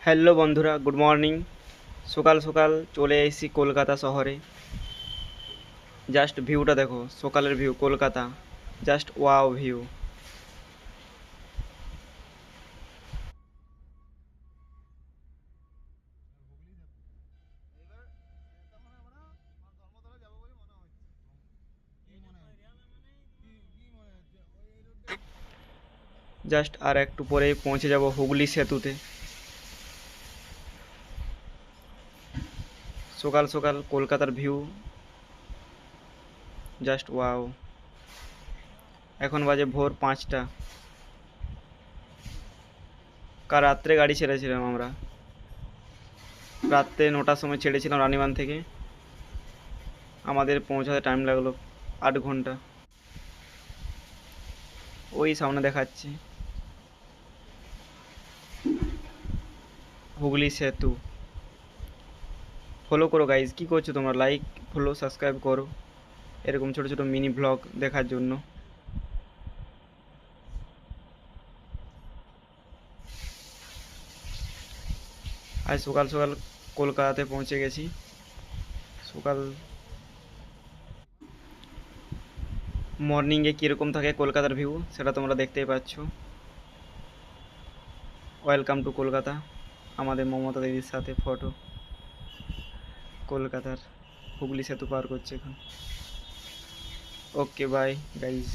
Hello বন্ধুরা, good morning. সকাল সকাল চলে এসেছি কলকাতা শহরে। জাস্ট ভিউটা দেখো, সকালের view Kolkata, just wow view. Just আর একটু পরেই পৌঁছে যাব হুগলি সেতুতে। সকাল সকাল কলকাতার ভিউ, জাস্ট ওয়াও। এখন বাজে ভোর 5টা। কাল রাত্রে গাড়ি ছেড়েছিলাম আমরা, রাত্রে 9টার সময় ছেড়েছিলাম রানিবাঁধ থেকে। আমাদের পৌঁছাতে টাইম লাগলো 8 ঘন্টা। ওই সামনে দেখাচ্ছি হুগলি সেতু। ফলো করো গাইজ, কী করছো তোমরা? লাইক, ফলো, সাবস্ক্রাইব করো এরকম ছোটো ছোটো মিনি ব্লগ দেখার জন্য। আজ সকাল সকাল কলকাতাতে পৌঁছে গেছি। সকাল মর্নিংয়ে কীরকম থাকে কলকাতার ভিউ সেটা তোমরা দেখতেই পাচ্ছ। Welcome to Kolkata. আমাদের মমতা দিদির সাথে ফটো, কলকাতার হুগলি সেতু পার করছে এখন। Okay bye guys.